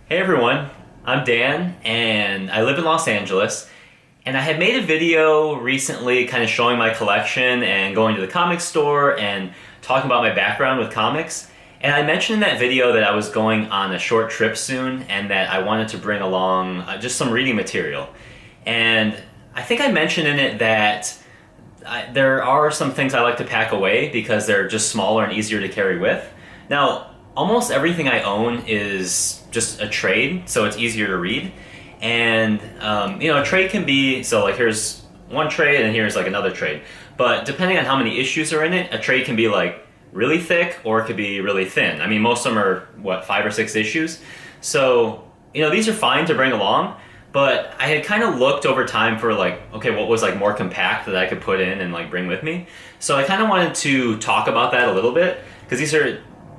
Hey everyone, I'm Dan and I live in Los Angeles, and I had made a video recently kind of showing my collection and going to the comic store and talking about my background with comics. And I mentioned in that video that I was going on a short trip soon and that I wanted to bring along just some reading material. And I think I mentioned in it that there are some things I like to pack away because they're just smaller and easier to carry with. Now, almost everything I own is just a trade, so it's easier to read. And a trade can be, so like here's one trade and here's like another trade. But depending on how many issues are in it, a trade can be like really thick or it could be really thin. I mean, most of them are, 5 or 6 issues? So, these are fine to bring along, but I had kind of looked over time for okay, what was more compact that I could put in and bring with me. So I kind of wanted to talk about that a little bit, because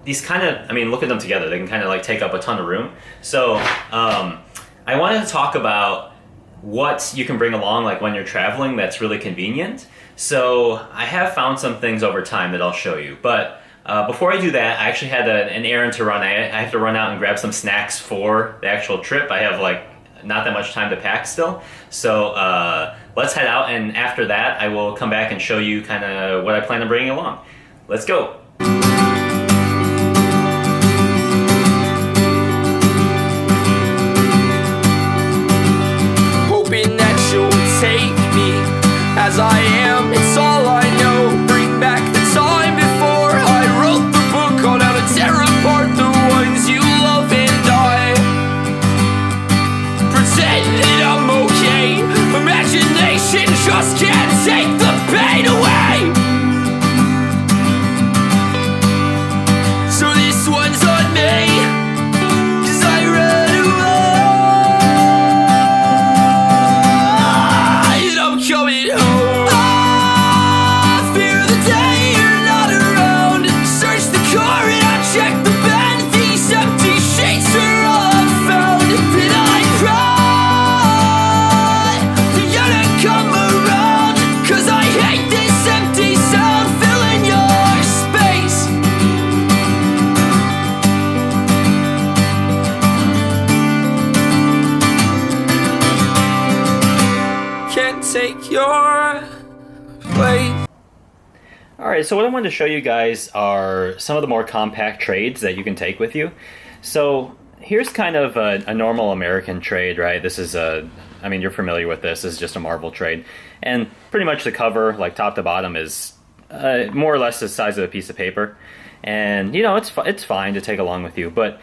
these kind of, look at them together. They can kind of take up a ton of room. So I wanted to talk about what you can bring along when you're traveling that's really convenient. So I have found some things over time that I'll show you. But before I do that, I actually had an errand to run. I have to run out and grab some snacks for the actual trip. I have not that much time to pack still. So let's head out, and after that I will come back and show you kind of what I plan on bringing along. Let's go. As I am, it's all I know. Bring back the time before I wrote the book on how to tear apart the ones you love, and I pretend that I'm okay. Imagination just can't take the pain away. So this one's on me, 'cause I ran away, and I'm coming home. Take your place. Alright, so what I wanted to show you guys are some of the more compact trades that you can take with you. So here's kind of a normal American trade, right? This is you're familiar with this. This is just a Marvel trade. And pretty much the cover, top to bottom, is more or less the size of a piece of paper. And, it's fine to take along with you. But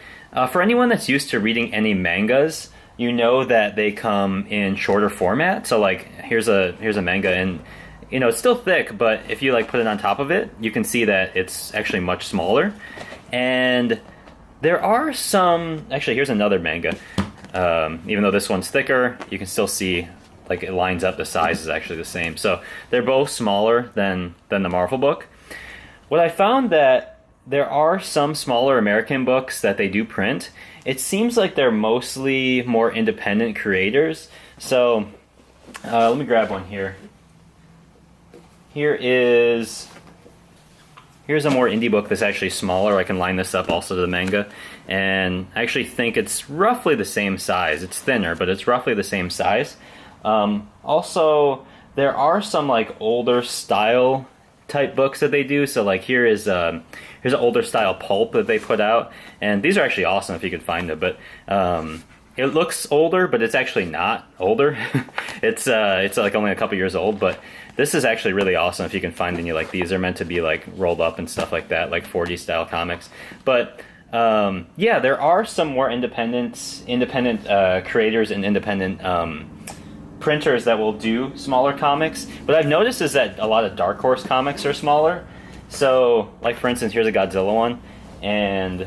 for anyone that's used to reading any mangas, you know that they come in shorter format. So here's a manga, and it's still thick, but if you put it on top of it, you can see that it's actually much smaller. And there are some, actually here's another manga. Even though this one's thicker, you can still see it lines up, the size is actually the same. So they're both smaller than the Marvel book. What I found that there are some smaller American books that they do print. It seems like they're mostly more independent creators. So let me grab one here. Here's a more indie book that's actually smaller. I can line this up also to the manga. And I actually think it's roughly the same size. It's thinner, but it's roughly the same size. Also, there are some older style type books that they do. So here's an older style pulp that they put out, and these are actually awesome if you could find it. But it looks older, but it's actually not older. it's only a couple years old, but this is actually really awesome if you can find any these. Are meant to be rolled up and stuff like that, 40 style comics. But yeah, there are some more independent creators and independent printers that will do smaller comics. What I've noticed is that a lot of Dark Horse comics are smaller. So, for instance, here's a Godzilla one, and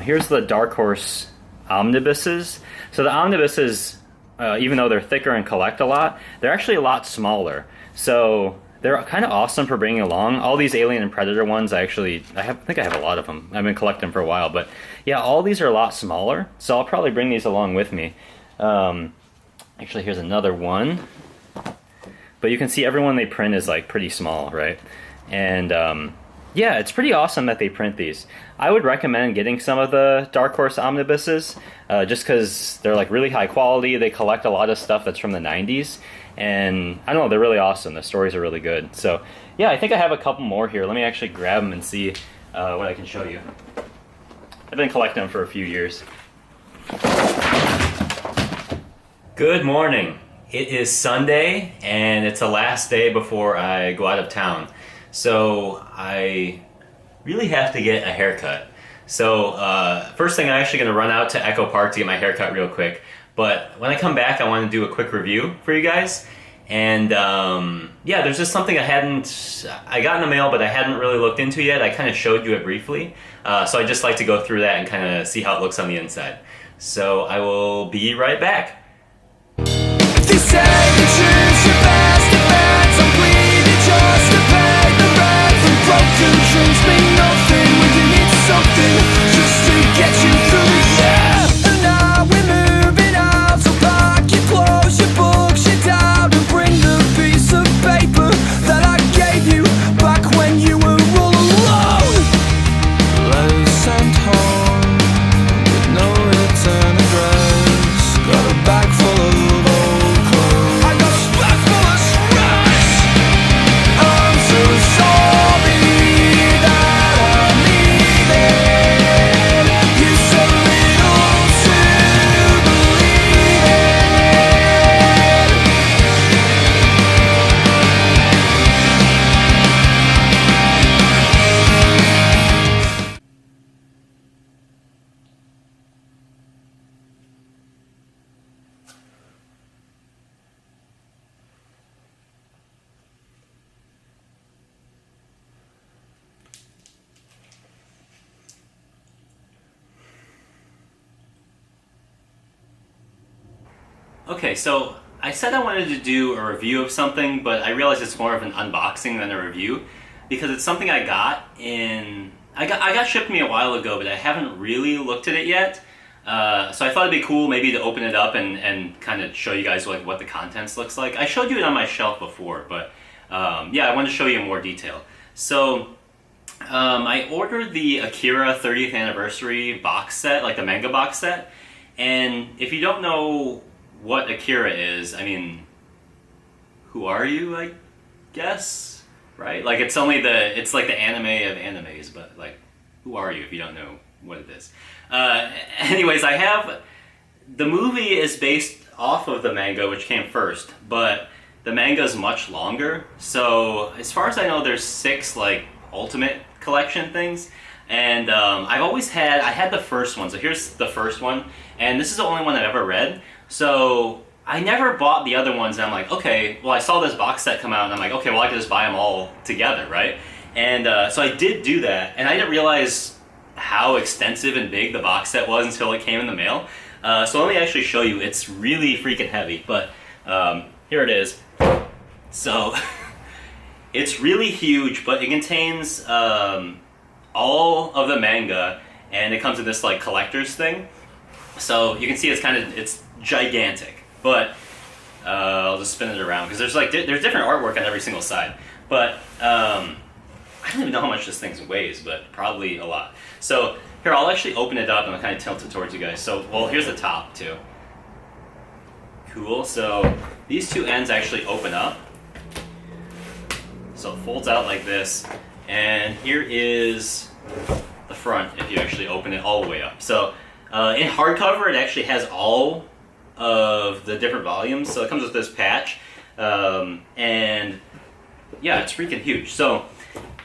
here's the Dark Horse omnibuses. So the omnibuses, even though they're thicker and collect a lot, they're actually a lot smaller. So they're kind of awesome for bringing along. All these Alien and Predator ones, I think I have a lot of them. I've been collecting them for a while, but yeah, all these are a lot smaller. So I'll probably bring these along with me. Actually, here's another one. But you can see everyone they print is pretty small, right? And Yeah, it's pretty awesome that they print these. I would recommend getting some of the Dark Horse omnibuses, just because they're like really high quality. They collect a lot of stuff that's from the 90s, and I don't know, they're really awesome. The stories are really good. So yeah, I think I have a couple more here. Let me actually grab them and see what I can show you. I've been collecting them for a few years. Good morning. It is Sunday, and it's the last day before I go out of town. So I really have to get a haircut. So first thing, I'm actually going to run out to Echo Park to get my haircut real quick. But when I come back, I want to do a quick review for you guys. And yeah, there's just something I got in the mail, but I hadn't really looked into yet. I kind of showed you it briefly. So I'd just like to go through that and kind of see how it looks on the inside. So I will be right back. They say the truth's your best defense. I'm bleeding just to pay the rent. And broken dreams mean nothing when you need something just to get you through the year. And now we're moving out, so pack your clothes, your books, your down, and bring the piece of paper that I gave you back when you were all alone. Letters sent home with no return address. Got a bag full of Okay, so I said I wanted to do a review of something, but I realized it's more of an unboxing than a review because it's something I got shipped to me a while ago, but I haven't really looked at it yet. So I thought it'd be cool maybe to open it up and kind of show you guys like what the contents looks like. I showed you it on my shelf before, but yeah, I wanted to show you in more detail. So I ordered the Akira 30th anniversary box set, like the manga box set, and if you don't know what Akira is, I mean, who are you, I guess, right? Like, it's like the anime of animes, but, like, who are you if you don't know what it is? Anyways, the movie is based off of the manga, which came first, but the manga is much longer, so as far as I know, there's 6, like, Ultimate Collection things, and I had the first one, so here's the first one, and this is the only one I've ever read. So I never bought the other ones, and I'm like, okay, well, I saw this box set come out, and I'm like, okay, well, I can just buy them all together, right? And so I did do that, and I didn't realize how extensive and big the box set was until it came in the mail. So let me actually show you. It's really freaking heavy, but here it is. So it's really huge, but it contains all of the manga, and it comes in this like collector's thing. So you can see it's gigantic, but I'll just spin it around because there's different artwork on every single side. But I don't even know how much this thing weighs, but probably a lot. So here, I'll actually open it up and I'll kind of tilt it towards you guys. So, well, here's the top too. Cool. So these two ends actually open up. So it folds out like this, and here is the front if you actually open it all the way up. So in hardcover, it actually has all of the different volumes, so it comes with this patch, and yeah, it's freaking huge. So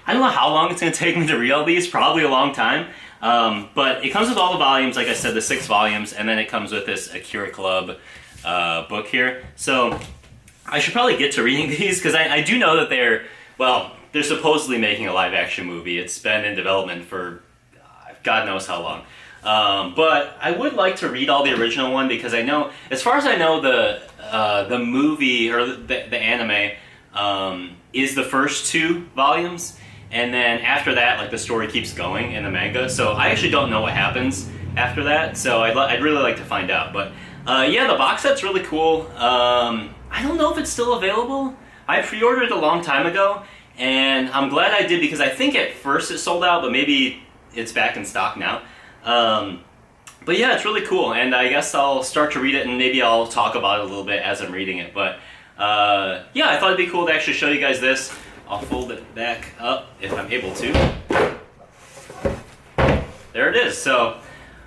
I don't know how long it's going to take me to read all these, probably a long time, but it comes with all the volumes, like I said, the 6 volumes, and then it comes with this Akira Club book here. So I should probably get to reading these, because I do know that they're supposedly making a live-action movie. It's been in development for God knows how long. But I would like to read all the original one, because I know, as far as I know, the movie, or the anime, is the first 2 volumes, and then after that, like, the story keeps going in the manga. So I actually don't know what happens after that, so I'd really like to find out. But yeah, the box set's really cool. I don't know if it's still available. I pre-ordered it a long time ago, and I'm glad I did because I think at first it sold out, but maybe it's back in stock now. But yeah, it's really cool, and I guess I'll start to read it, and maybe I'll talk about it a little bit as I'm reading it. But yeah, I thought it'd be cool to actually show you guys this. I'll fold it back up if I'm able to. There it is. So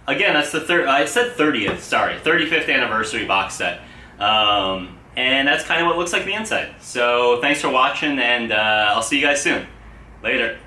again, that's the I said 35th anniversary box set. And that's kind of what it looks like on the inside. So thanks for watching, and I'll see you guys soon. Later.